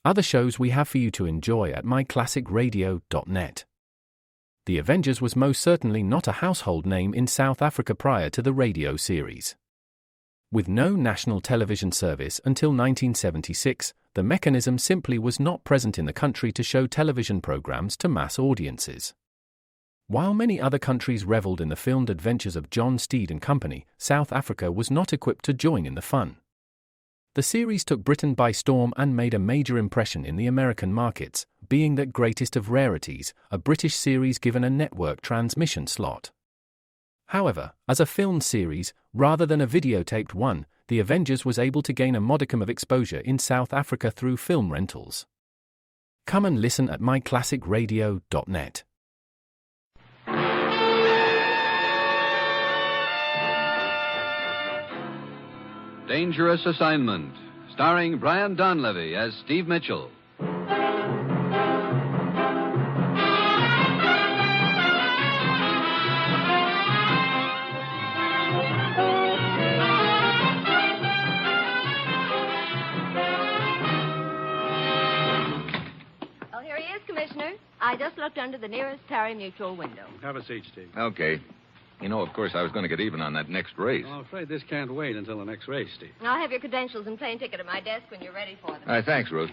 other shows we have for you to enjoy at myclassicradio.net. The Avengers was most certainly not a household name in South Africa prior to the radio series. With no national television service until 1976, the mechanism simply was not present in the country to show television programs to mass audiences. While many other countries reveled in the filmed adventures of John Steed and company, South Africa was not equipped to join in the fun. The series took Britain by storm and made a major impression in the American markets, being that greatest of rarities, a British series given a network transmission slot. However, as a filmed series, rather than a videotaped one, The Avengers was able to gain a modicum of exposure in South Africa through film rentals. Come and listen at myclassicradio.net. Dangerous Assignment, starring Brian Donlevy as Steve Mitchell. Oh, here he is, Commissioner. I just looked under the nearest Terry Mutual window. Have a seat, Steve. Okay. You know, of course, I was going to get even on that next race. Well, I'm afraid this can't wait until the next race, Steve. I'll have your credentials and plane ticket at my desk when you're ready for them. Thanks, Ruth.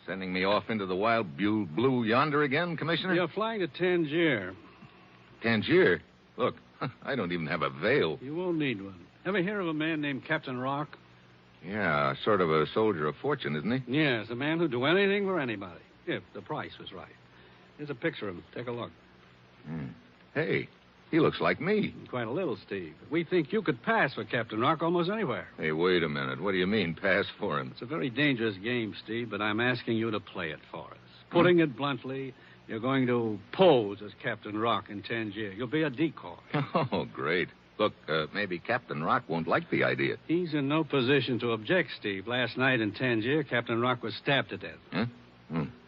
Sending me off into the wild blue yonder again, Commissioner? You're flying to Tangier. Tangier? Look, I don't even have a veil. You won't need one. Ever hear of a man named Captain Rock? Yeah, sort of a soldier of fortune, isn't he? Yes, a man who'd do anything for anybody, if the price was right. Here's a picture of him. Take a look. Hey, he looks like me. Quite a little, Steve. We think you could pass for Captain Rock almost anywhere. Hey, wait a minute. What do you mean, pass for him? It's a very dangerous game, Steve, but I'm asking you to play it for us. Putting it bluntly, you're going to pose as Captain Rock in Tangier. You'll be a decoy. Oh, great. Look, maybe Captain Rock won't like the idea. He's in no position to object, Steve. Last night in Tangier, Captain Rock was stabbed to death. Huh?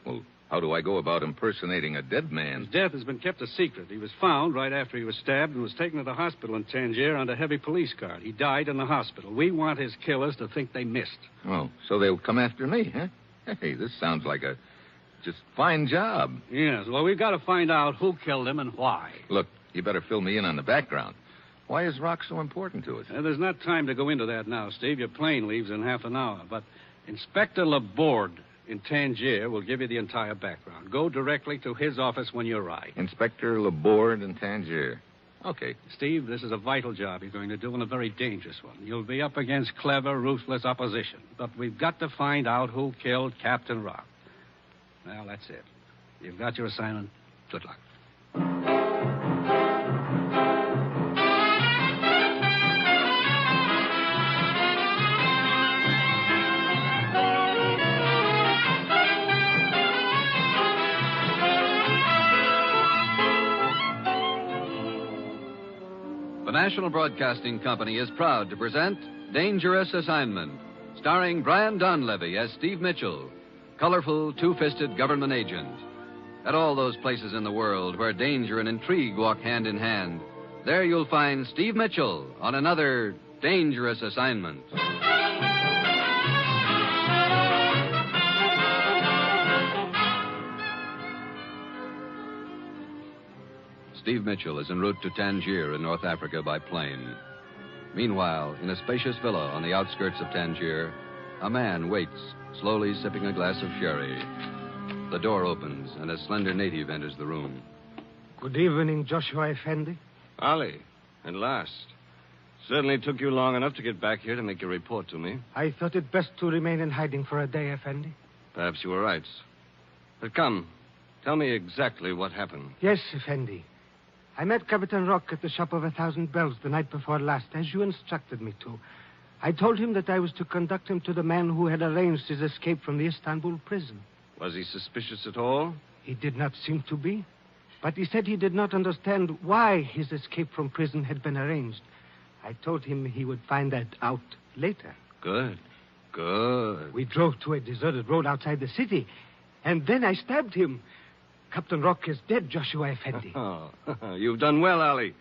Well, how do I go about impersonating a dead man? His death has been kept a secret. He was found right after he was stabbed and was taken to the hospital in Tangier under heavy police guard. He died in the hospital. We want his killers to think they missed. Oh, so they'll come after me, huh? Hey, this sounds like a just fine job. Yes, well, we've got to find out who killed him and why. Look, you better fill me in on the background. Why is Rock so important to us? There's not time to go into that now, Steve. Your plane leaves in half an hour. But Inspector Laborde in Tangier will give you the entire background. Go directly to his office when you arrive. Inspector Laborde in Tangier. Okay. Steve, this is a vital job you're going to do and a very dangerous one. You'll be up against clever, ruthless opposition. But we've got to find out who killed Captain Rock. Well, that's it. You've got your assignment. Good luck. The National Broadcasting Company is proud to present Dangerous Assignment, starring Brian Donlevy as Steve Mitchell, colorful, two-fisted government agent. At all those places in the world where danger and intrigue walk hand in hand, there you'll find Steve Mitchell on another dangerous assignment. Steve Mitchell is en route to Tangier in North Africa by plane. Meanwhile, in a spacious villa on the outskirts of Tangier, a man waits, slowly sipping a glass of sherry. The door opens, and a slender native enters the room. Good evening, Joshua Effendi. Ali, at last. Certainly took you long enough to get back here to make your report to me. I thought it best to remain in hiding for a day, Effendi. Perhaps you were right. But come, tell me exactly what happened. Yes, Effendi. I met Captain Rock at the Shop of 1,000 Bells the night before last, as you instructed me to. I told him that I was to conduct him to the man who had arranged his escape from the Istanbul prison. Was he suspicious at all? He did not seem to be. But he said he did not understand why his escape from prison had been arranged. I told him he would find that out later. Good. Good. We drove to a deserted road outside the city, and then I stabbed him. Captain Rock is dead, Joshua Effendi. Oh, you've done well, Ali.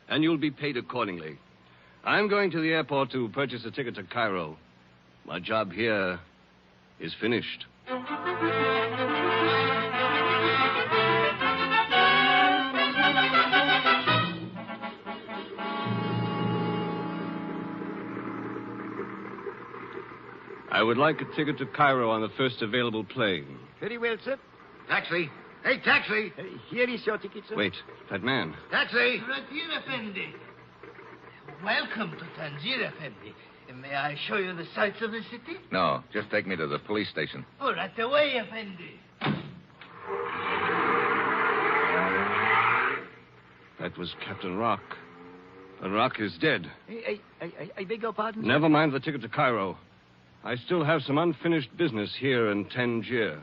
And you'll be paid accordingly. I'm going to the airport to purchase a ticket to Cairo. My job here is finished. I would like a ticket to Cairo on the first available plane. Very well, sir. Taxi. Hey, taxi. Here is your ticket, sir. Wait, that man. Taxi. Tangier Effendi. Welcome to Tangier Effendi. May I show you the sights of the city? No, just take me to the police station. Oh, right away, Effendi. That was Captain Rock. But Rock is dead. I beg your pardon? sir? Never mind the ticket to Cairo. I still have some unfinished business here in Tangier.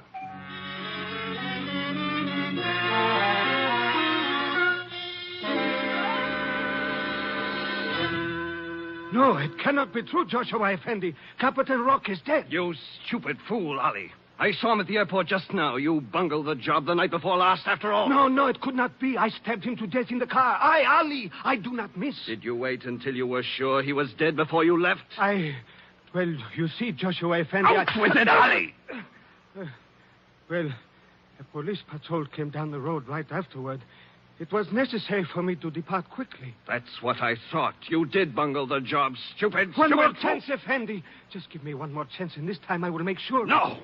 No, it cannot be true, Joshua Effendi. Captain Rock is dead. You stupid fool, Ali. I saw him at the airport just now. You bungled the job the night before last, after all. No, it could not be. I stabbed him to death in the car. Ali, I do not miss. Did you wait until you were sure he was dead before you left? Well, you see, Joshua Effendi... Out with it, Ali! Well, a police patrol came down the road right afterward. It was necessary for me to depart quickly. That's what I thought. You did bungle the job, stupid. One more fool. chance, Effendi. Just give me one more chance, and this time I will make sure. No!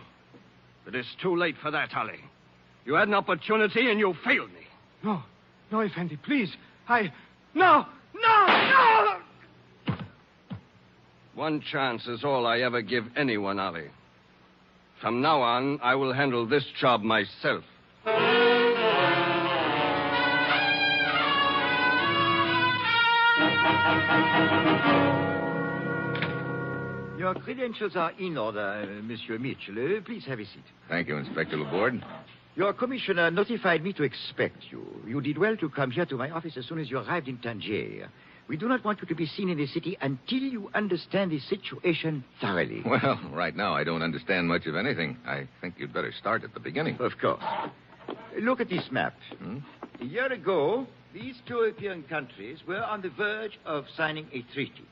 It is too late for that, Ali. You had an opportunity, and you failed me. No, Effendi, please. No! One chance is all I ever give anyone, Ali. From now on, I will handle this job myself. Your credentials are in order, Monsieur Mitchell. Please have a seat. Thank you, Inspector Laborde. Your commissioner notified me to expect you. You did well to come here to my office as soon as you arrived in Tangier. We do not want you to be seen in the city until you understand the situation thoroughly. Well, right now I don't understand much of anything. I think you'd better start at the beginning. Of course. Look at this map. A year ago, these two European countries were on the verge of signing a treaty.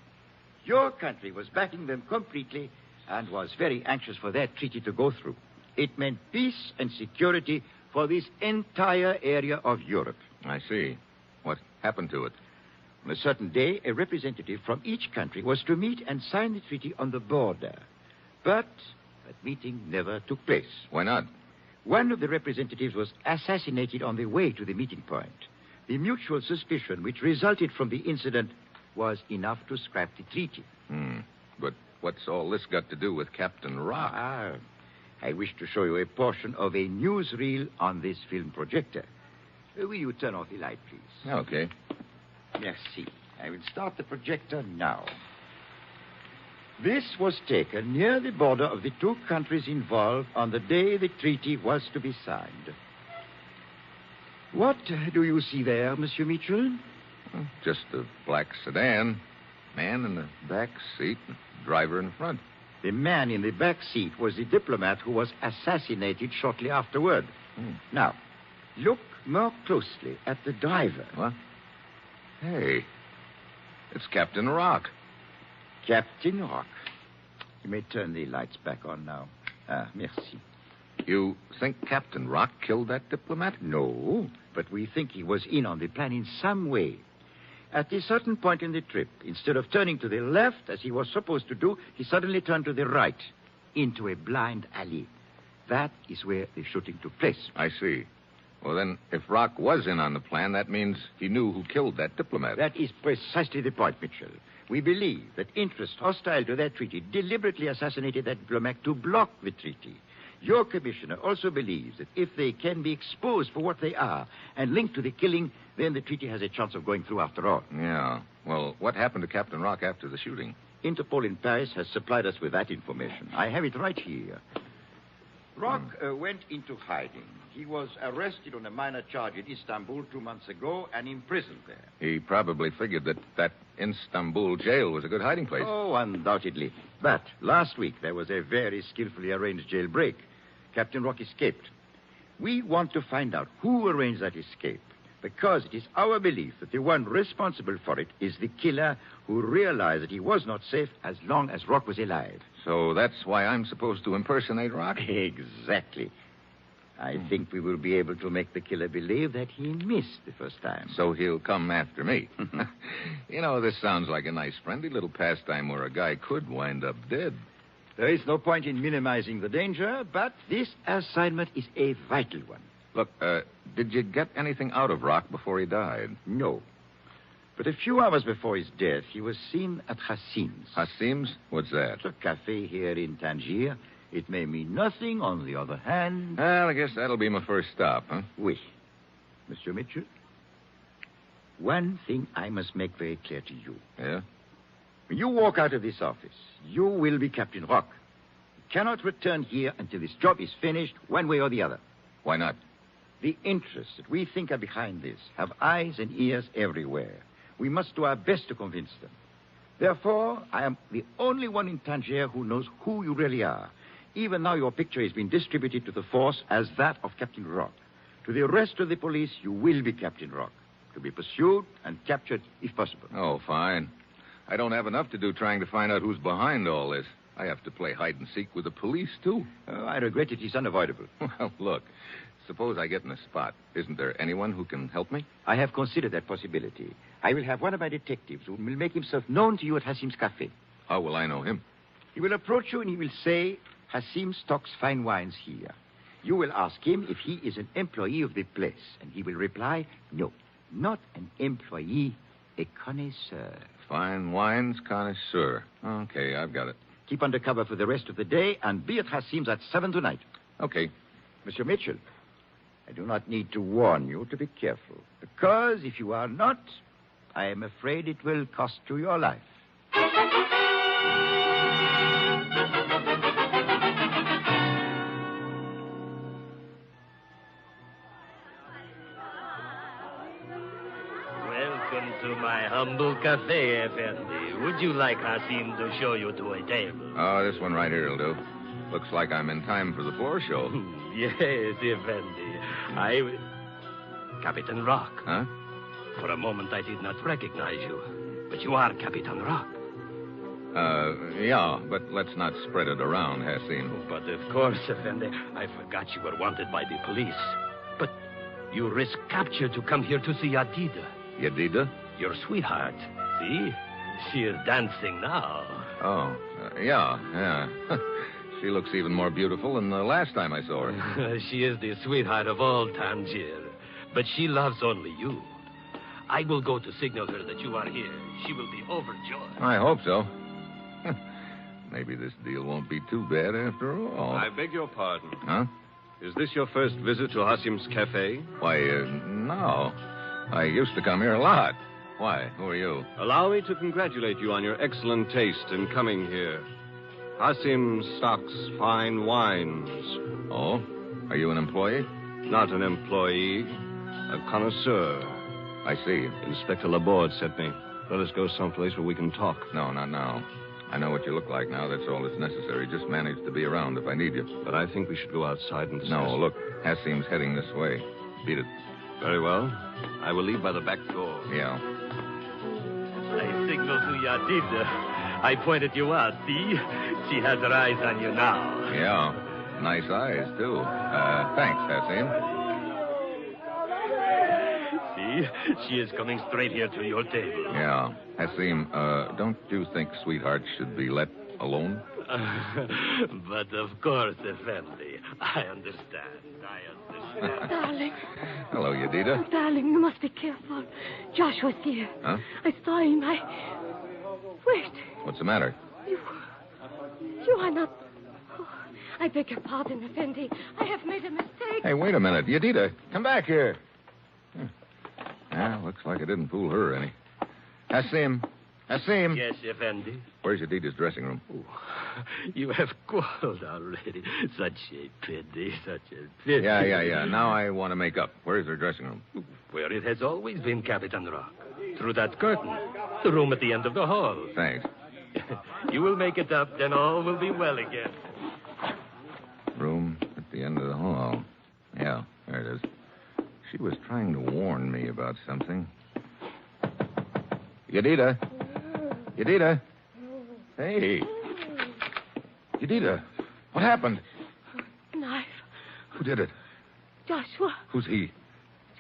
Your country was backing them completely and was very anxious for that treaty to go through. It meant peace and security for this entire area of Europe. I see. What happened to it? On a certain day, a representative from each country was to meet and sign the treaty on the border. But that meeting never took place. Why not? One of the representatives was assassinated on the way to the meeting point. The mutual suspicion which resulted from the incident was enough to scrap the treaty. But what's all this got to do with Captain Rock? I wish to show you a portion of a newsreel on this film projector. Will you turn off the light, please? Okay. Merci. I will start the projector now. This was taken near the border of the two countries involved on the day the treaty was to be signed. What do you see there, Monsieur Mitchell? Just a black sedan. Man in the back seat, driver in front. The man in the back seat was the diplomat who was assassinated shortly afterward. Now, look more closely at the driver. What? Hey, it's Captain Rock. Captain Rock. You may turn the lights back on now. Merci. You think Captain Rock killed that diplomat? No, but we think he was in on the plan in some way. At a certain point in the trip, instead of turning to the left, as he was supposed to do, he suddenly turned to the right, into a blind alley. That is where the shooting took place. I see. Well, then, if Rock was in on the plan, that means he knew who killed that diplomat. That is precisely the point, Mitchell. We believe that interests hostile to that treaty deliberately assassinated that diplomat to block the treaty. Your commissioner also believes that if they can be exposed for what they are and linked to the killing, then the treaty has a chance of going through after all. Yeah. Well, what happened to Captain Rock after the shooting? Interpol in Paris has supplied us with that information. I have it right here. Rock went into hiding. He was arrested on a minor charge in Istanbul 2 months ago and imprisoned there. He probably figured that Istanbul jail was a good hiding place. Oh, undoubtedly. But last week there was a very skillfully arranged jailbreak. Captain Rock escaped. We want to find out who arranged that escape. Because it is our belief that the one responsible for it is the killer who realized that he was not safe as long as Rock was alive. So that's why I'm supposed to impersonate Rock? Exactly. I think we will be able to make the killer believe that he missed the first time. So he'll come after me. You know, this sounds like a nice, friendly little pastime where a guy could wind up dead. There is no point in minimizing the danger, but this assignment is a vital one. Look, did you get anything out of Rock before he died? No. But a few hours before his death, he was seen at Hassim's. Hassim's? What's that? It's a cafe here in Tangier. It may mean nothing. On the other hand... Well, I guess that'll be my first stop, huh? Oui. Monsieur Mitchell, one thing I must make very clear to you. Yeah? When you walk out of this office, you will be Captain Rock. You cannot return here until this job is finished, one way or the other. Why not? The interests that we think are behind this have eyes and ears everywhere. We must do our best to convince them. Therefore, I am the only one in Tangier who knows who you really are. Even now, your picture has been distributed to the force as that of Captain Rock. To the rest of the police, you will be Captain Rock, to be pursued and captured if possible. Oh, fine. I don't have enough to do trying to find out who's behind all this. I have to play hide and seek with the police, too. Oh, I regret it is unavoidable. Well, look, suppose I get in a spot. Isn't there anyone who can help me? I have considered that possibility. I will have one of my detectives who will make himself known to you at Hassim's Cafe. How will I know him? He will approach you and he will say, Hassim stocks fine wines here. You will ask him if he is an employee of the place, and he will reply, no, not an employee, a connoisseur. Fine wines connoisseur. Okay, I've got it. Keep under cover for the rest of the day and be at Hassim's at 7 tonight. Okay. Monsieur Mitchell, I do not need to warn you to be careful, because if you are not, I am afraid it will cost you your life. Welcome to my humble cafe, Effendi. Would you like Hassim to show you to a table? Oh, this one right here will do. Looks like I'm in time for the floor show. Yes, Effendi. Captain Rock. Huh? For a moment, I did not recognize you. But you are Captain Rock. Yeah, but let's not spread it around, Hassim. But of course, Effendi, I forgot you were wanted by the police. But you risk capture to come here to see Yadida. Yadida? Your sweetheart. See? She is dancing now. Oh, yeah. She looks even more beautiful than the last time I saw her. She is the sweetheart of all Tangier. But she loves only you. I will go to signal her that you are here. She will be overjoyed. I hope so. Maybe this deal won't be too bad after all. I beg your pardon. Huh? Is this your first visit to Hassim's Cafe? Why, no. I used to come here a lot. Why? Who are you? Allow me to congratulate you on your excellent taste in coming here. Hassim stocks fine wines. Oh? Are you an employee? Not an employee, a connoisseur. I see. Inspector Laborde sent me. Let us go someplace where we can talk. No, not now. I know what you look like now. That's all that's necessary. Just manage to be around if I need you. But I think we should go outside and discuss. No, look. Hassim's heading this way. Beat it. Very well. I will leave by the back door. Yeah. I signaled to Yadida. I pointed you out, see? She has her eyes on you now. Yeah. Nice eyes, too. Thanks, Hassim. See? She is coming straight here to your table. Yeah. Hassim, don't you think sweetheart should be let alone? But of course, Effendi. I understand. Darling. Hello, Yadida. Oh, darling, you must be careful. Joshua's here. Huh? I saw him. Wait. What's the matter? You are not... Oh, I beg your pardon, Effendi. I have made a mistake. Hey, wait a minute. Yadida, come back here. Yeah, looks like I didn't fool her any. Hassim. Yes, Effendi. Where's Yadida's dressing room? Oh, you have quarreled already. Such a pity, such a pity. Yeah. Now I want to make up. Where's her dressing room? Where it has always been, Captain Rock. Through that curtain. The room at the end of the hall. Thanks. You will make it up, then all will be well again. Room at the end of the hall. Yeah, there it is. She was trying to warn me about something. Yadida? Yadida? Hey. Yadida, what happened? Knife. Who did it? Joshua. Who's he?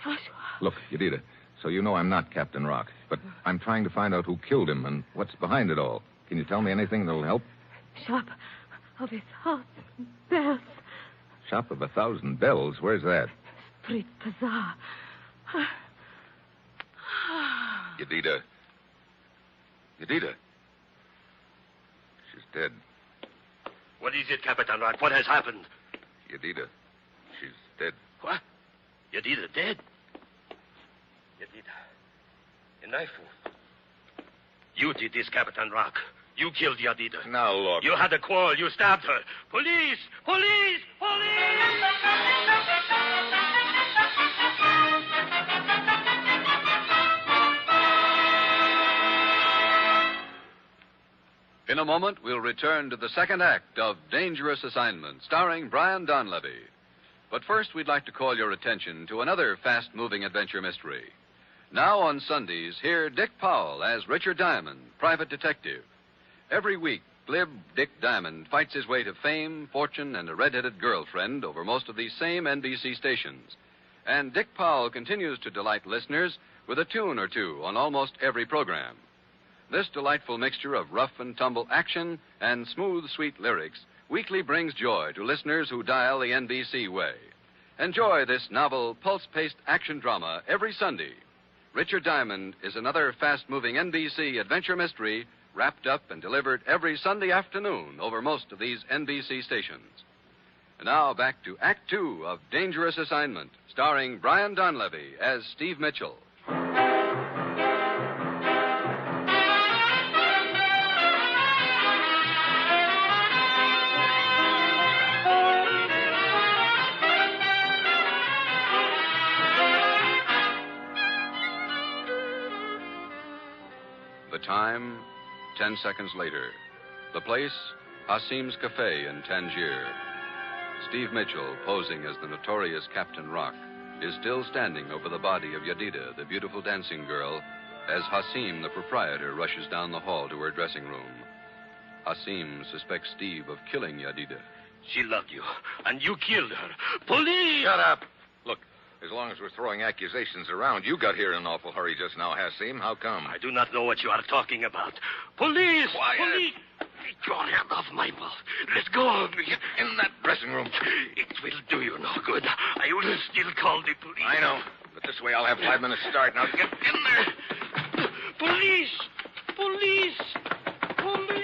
Joshua. Look, Yadida, so you know I'm not Captain Rock, but I'm trying to find out who killed him and what's behind it all. Can you tell me anything that'll help? Shop of 1,000 bells. Shop of 1,000 bells? Where's that? Street bazaar. Yadida. Yadida. She's dead. What is it, Captain Rock? What has happened? Yadida. She's dead. What? Yadida dead? Yadida. A knife wound. You did this, Captain Rock. You killed Yadida. Now, look. You had a quarrel. You stabbed her. Police! Police! Police! In a moment, we'll return to the second act of Dangerous Assignment, starring Brian Donlevy. But first, we'd like to call your attention to another fast-moving adventure mystery. Now on Sundays, hear Dick Powell as Richard Diamond, private detective. Every week, glib Dick Diamond fights his way to fame, fortune, and a red-headed girlfriend over most of these same NBC stations. And Dick Powell continues to delight listeners with a tune or two on almost every program. This delightful mixture of rough and tumble action and smooth, sweet lyrics weekly brings joy to listeners who dial the NBC way. Enjoy this novel, pulse-paced action drama every Sunday. Richard Diamond is another fast-moving NBC adventure mystery wrapped up and delivered every Sunday afternoon over most of these NBC stations. And now back to Act Two of Dangerous Assignment, starring Brian Donlevy as Steve Mitchell. The time, 10 seconds later. The place, Hasim's Cafe in Tangier. Steve Mitchell, posing as the notorious Captain Rock, is still standing over the body of Yadida, the beautiful dancing girl, as Hasim, the proprietor, rushes down the hall to her dressing room. Hasim suspects Steve of killing Yadida. She loved you, and you killed her. Police! Shut up. Look, as long as we're throwing accusations around, you got here in an awful hurry just now, Hasim. How come? I do not know what you are talking about. Police! Quiet. Police! Take your hand off my mouth. Let go of me. In that dressing room. It will do you no good. I will still call the police. I know. But this way I'll have 5 minutes start. Now get in there. Police! Police! Police!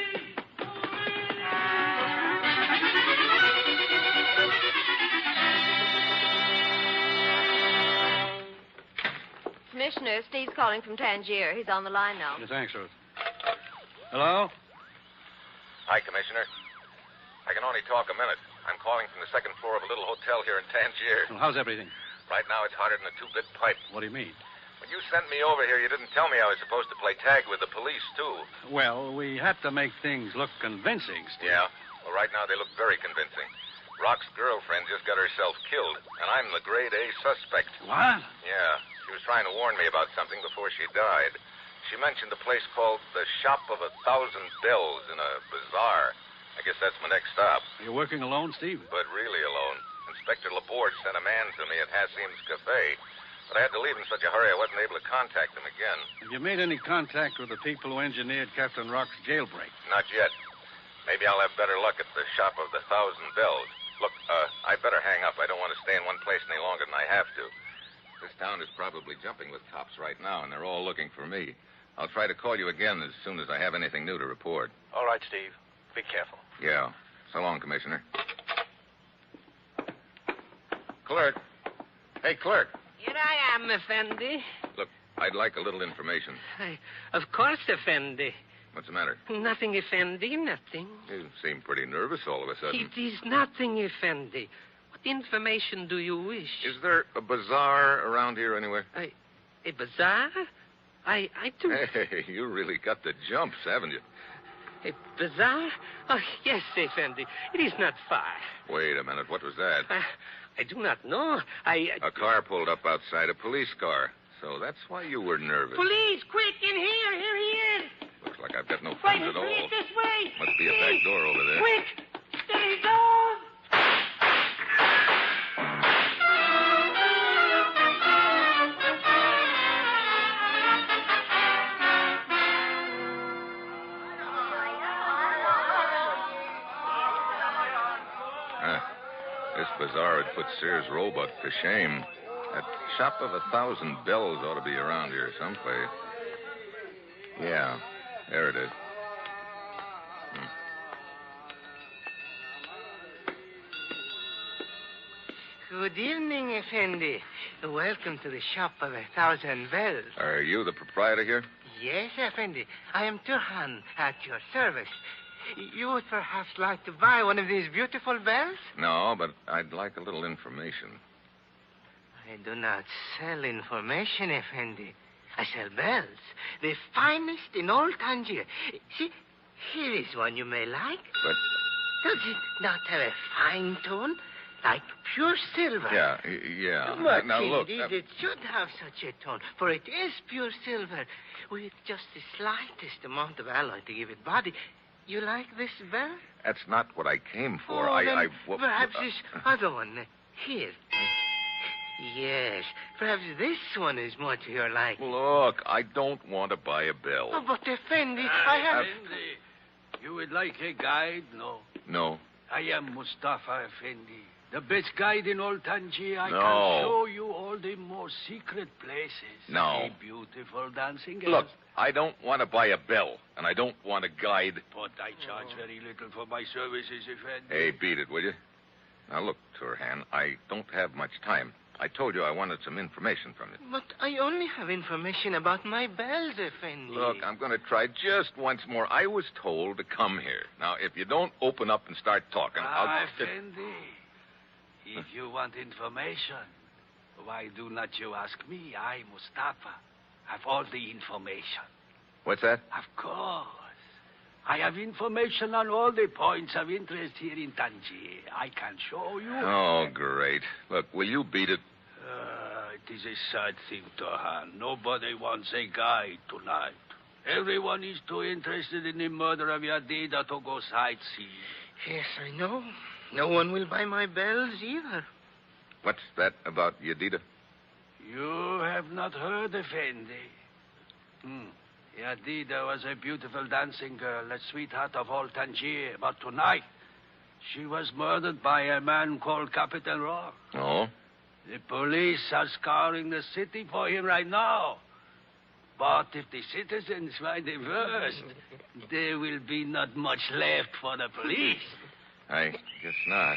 Commissioner, Steve's calling from Tangier. He's on the line now. Thanks, Ruth. Hello? Hi, Commissioner. I can only talk a minute. I'm calling from the second floor of a little hotel here in Tangier. Well, how's everything? Right now, it's hotter than a two-bit pipe. What do you mean? When you sent me over here, you didn't tell me I was supposed to play tag with the police, too. Well, we had to make things look convincing, Steve. Yeah? Well, right now, they look very convincing. Rock's girlfriend just got herself killed, and I'm the grade A suspect. What? Yeah. She was trying to warn me about something before she died. She mentioned a place called the Shop of 1,000 Bells in a bazaar. I guess that's my next stop. You're working alone, Steve? But really alone. Inspector Laborge sent a man to me at Hasim's Cafe. But I had to leave in such a hurry I wasn't able to contact him again. Have you made any contact with the people who engineered Captain Rock's jailbreak? Not yet. Maybe I'll have better luck at the Shop of 1,000 Bells. Look, I better hang up. I don't want to stay in one place any longer than I have to. This town is probably jumping with cops right now, and they're all looking for me. I'll try to call you again as soon as I have anything new to report. All right, Steve. Be careful. Yeah. So long, Commissioner. Clerk. Hey, clerk. Here I am, Effendi. Look, I'd like a little information. Of course, Effendi. What's the matter? Nothing, Effendi, nothing. You seem pretty nervous all of a sudden. It is nothing, Effendi. What information do you wish? Is there a bazaar around here anywhere? A bazaar? I do. Hey, you really got the jumps, haven't you? A bazaar? Oh, yes, Effendi. It is not far. Wait a minute. What was that? I do not know. A car pulled up outside, a police car. So that's why you were nervous. Police, quick, in here. Here he is. Looks like I've got no friends at all. This way. Must be a back door over there. Quick. There he goes. This bazaar would put Sears Roebuck to shame. That shop of 1,000 bells ought to be around here someplace. Yeah, there it is. Good evening, Effendi. Welcome to the shop of 1,000 bells. Are you the proprietor here? Yes, Effendi. I am Turhan, at your service. You would perhaps like to buy one of these beautiful bells? No, but I'd like a little information. I do not sell information, Effendi. I sell bells, the finest in all Tangier. See, here is one you may like. But... Does it not have a fine tone? Like pure silver. Yeah. But now, look. Indeed, it should have such a tone, for it is pure silver, with just the slightest amount of alloy to give it body. You like this bell? That's not what I came for. Perhaps this other one. Here. Yes. Perhaps this one is more to your liking. Look, I don't want to buy a bell. Oh, but Effendi, I have... Effendi, you would like a guide? No. No. I am Mustafa Effendi, the best guide in all Tangier. I No. can show you all the most secret places. No. The beautiful dancing Look, girls. I don't want to buy a bell, and I don't want a guide. But I charge very little for my services, Effendi. Hey, beat it, will you? Now, look, Turhan, I don't have much time. I told you I wanted some information from you. But I only have information about my bells, Effendi. Look, I'm going to try just once more. I was told to come here. Now, if you don't open up and start talking, I'll... Effendi, if you want information, why do not you ask me? I, Mustafa, have all the information. What's that? Of course. I have information on all the points of interest here in Tangier. I can show you. Oh, great. Look, will you beat it? It is a sad thing, Turhan. Nobody wants a guide tonight. Everyone is too interested in the murder of Yadida to go sightseeing. Yes, I know. No one will buy my bells either. What's that about Yadida? You have not heard, Effendi. Yadida was a beautiful dancing girl, a sweetheart of all Tangier. But tonight, she was murdered by a man called Captain Rock. Oh? The police are scouring the city for him right now. But if the citizens find him first, there will be not much left for the police. I guess not.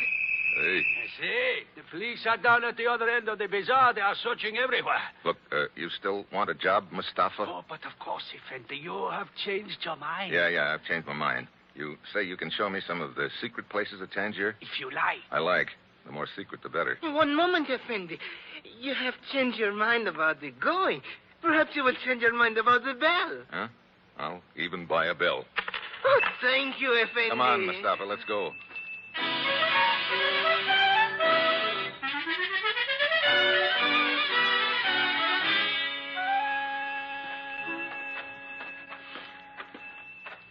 Hey. See, the police are down at the other end of the bazaar. They are searching everywhere. Look, you still want a job, Mustafa? Oh, but of course, Effendi, you have changed your mind. Yeah, I've changed my mind. You say you can show me some of the secret places of Tangier? If you like. I like. The more secret, the better. One moment, Effendi. You have changed your mind about the going. Perhaps you will change your mind about the bell. Huh? I'll even buy a bell. Oh, thank you, Effendi. Come on, Mustafa, let's go.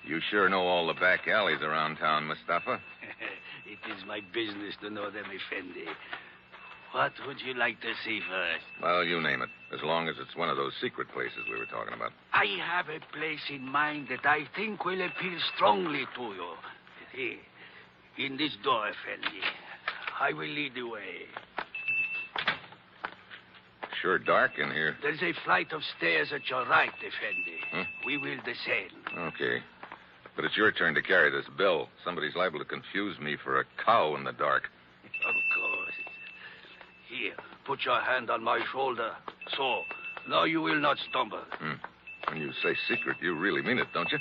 You sure know all the back alleys around town, Mustafa. It is my business to know them, Effendi. What would you like to see first? Well, you name it, as long as it's one of those secret places we were talking about. I have a place in mind that I think will appeal strongly to you. Here, in this door, Effendi. I will lead the way. Sure dark in here. There's a flight of stairs at your right, Effendi. Huh? We will descend. Okay. But it's your turn to carry this bell. Somebody's liable to confuse me for a cow in the dark. Of course. Here, put your hand on my shoulder. So, now you will not stumble. When you say secret, you really mean it, don't you?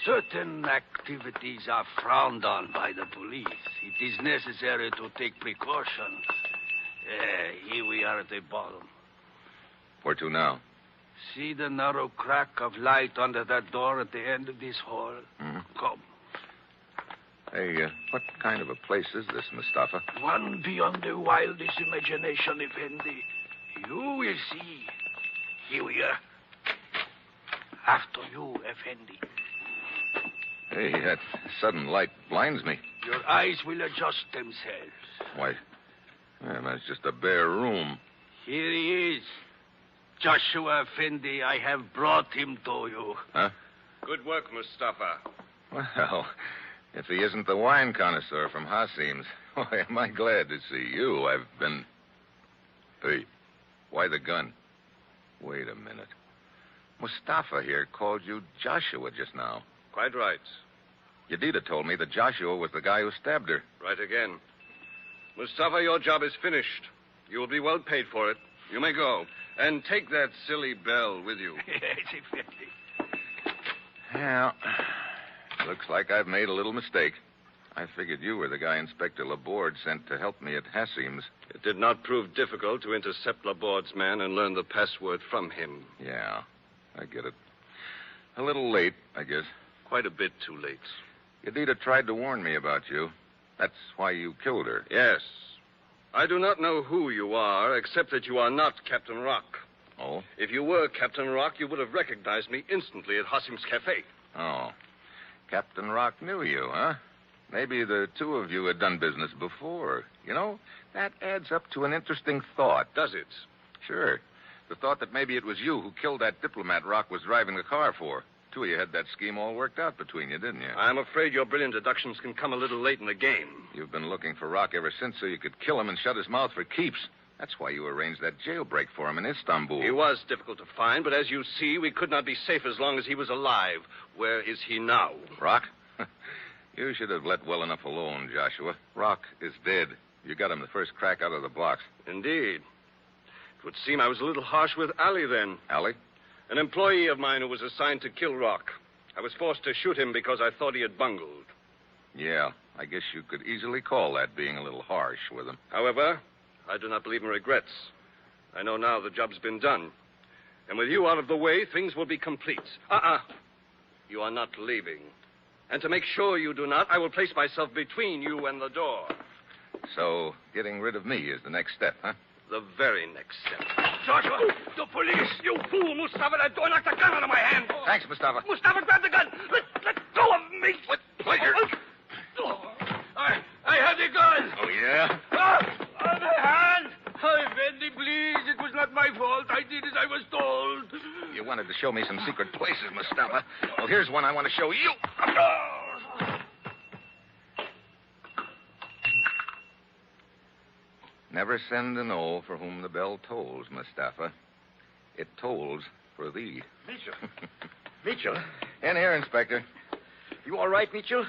Certain activities are frowned on by the police. It is necessary to take precautions. Here we are at the bottom. Where to now? See the narrow crack of light under that door at the end of this hall? Mm-hmm. Come, Hey, what kind of a place is this, Mustafa? One beyond the wildest imagination, Effendi. You will see. Here we are. After you, Effendi. Hey, that sudden light blinds me. Your eyes will adjust themselves. Why, that's just a bare room. Here he is. Joshua Effendi, I have brought him to you. Huh? Good work, Mustafa. Well, if he isn't the wine connoisseur from Hasim's, why, am I glad to see you. I've been... Hey, why the gun? Wait a minute. Mustafa here called you Joshua just now. Quite right. Yedida told me that Joshua was the guy who stabbed her. Right again. Mustafa, your job is finished. You will be well paid for it. You may go. And take that silly bell with you. Yes, Effendi. Well, looks like I've made a little mistake. I figured you were the guy Inspector Laborde sent to help me at Hasim's. It did not prove difficult to intercept Laborde's man and learn the password from him. Yeah, I get it. A little late, I guess. Quite a bit too late. Yedida tried to warn me about you. That's why you killed her. Yes. I do not know who you are, except that you are not Captain Rock. Oh? If you were Captain Rock, you would have recognized me instantly at Hasim's Cafe. Oh. Captain Rock knew you, huh? Maybe the two of you had done business before. You know, that adds up to an interesting thought. Does it? Sure. The thought that maybe it was you who killed that diplomat Rock was driving the car for. Two of you had that scheme all worked out between you, didn't you? I'm afraid your brilliant deductions can come a little late in the game. You've been looking for Rock ever since so you could kill him and shut his mouth for keeps. That's why you arranged that jailbreak for him in Istanbul. He was difficult to find, but as you see, we could not be safe as long as he was alive. Where is he now? Rock? You should have let well enough alone, Joshua. Rock is dead. You got him the first crack out of the box. Indeed. It would seem I was a little harsh with Ali then. Ali? An employee of mine who was assigned to kill Rock. I was forced to shoot him because I thought he had bungled. Yeah, I guess you could easily call that being a little harsh with him. However, I do not believe in regrets. I know now the job's been done. And with you out of the way, things will be complete. You are not leaving. And to make sure you do not, I will place myself between you and the door. So, getting rid of me is the next step, huh? The very next step. Joshua, the police! You fool, Mustafa! That door knocked the gun out of my hand! Thanks, Mustafa. Mustafa, grab the gun! Let go of me! With pleasure. I had the gun! Oh, yeah? The hand! Effendi, please. It was not my fault. I did as I was told. You wanted to show me some secret places, Mustafa. Well, here's one I want to show you. Never send an O for whom the bell tolls, Mustafa. It tolls for thee. Mitchell. Mitchell. In here, Inspector. You all right, Mitchell?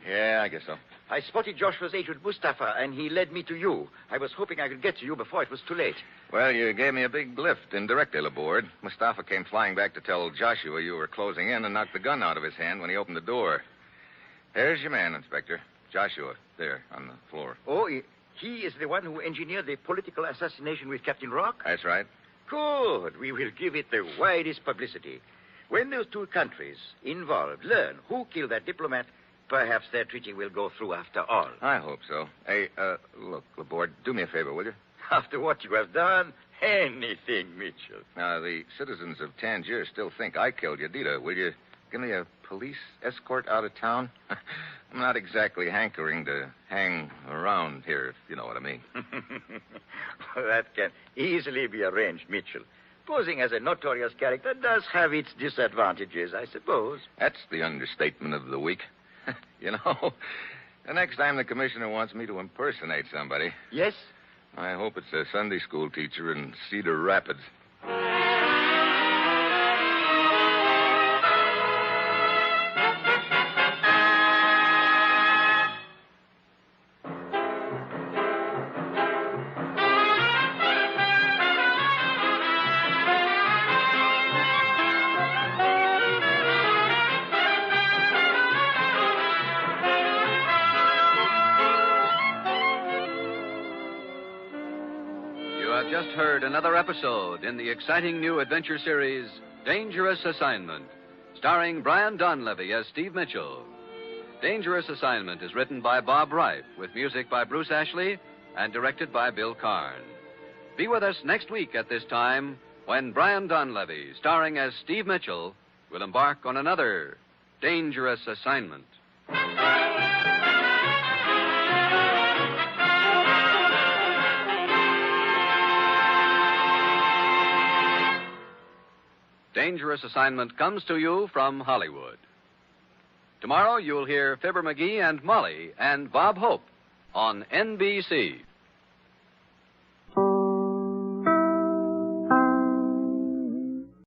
Yeah, I guess so. I spotted Joshua's agent, Mustafa, and he led me to you. I was hoping I could get to you before it was too late. Well, you gave me a big lift indirectly, Laborde. Mustafa came flying back to tell Joshua you were closing in and knocked the gun out of his hand when he opened the door. There's your man, Inspector. Joshua, there, on the floor. Oh, he is the one who engineered the political assassination with Captain Rock? That's right. Good. We will give it the widest publicity. When those two countries involved learn who killed that diplomat, perhaps their treaty will go through after all. I hope so. Hey, look, Laborde, do me a favor, will you? After what you have done, anything, Mitchell. Now, the citizens of Tangier still think I killed Yedida. Will you give me a police escort out of town? I'm not exactly hankering to hang around here, if you know what I mean. That can easily be arranged, Mitchell. Posing as a notorious character does have its disadvantages, I suppose. That's the understatement of the week. You know, the next time the commissioner wants me to impersonate somebody... Yes? I hope it's a Sunday school teacher in Cedar Rapids. Just heard another episode in the exciting new adventure series, Dangerous Assignment, starring Brian Donlevy as Steve Mitchell. Dangerous Assignment is written by Bob Wright, with music by Bruce Ashley and directed by Bill Karn. Be with us next week at this time when Brian Donlevy, starring as Steve Mitchell, will embark on another Dangerous Assignment. Dangerous Assignment comes to you from Hollywood. Tomorrow you'll hear Fibber McGee and Molly and Bob Hope on NBC.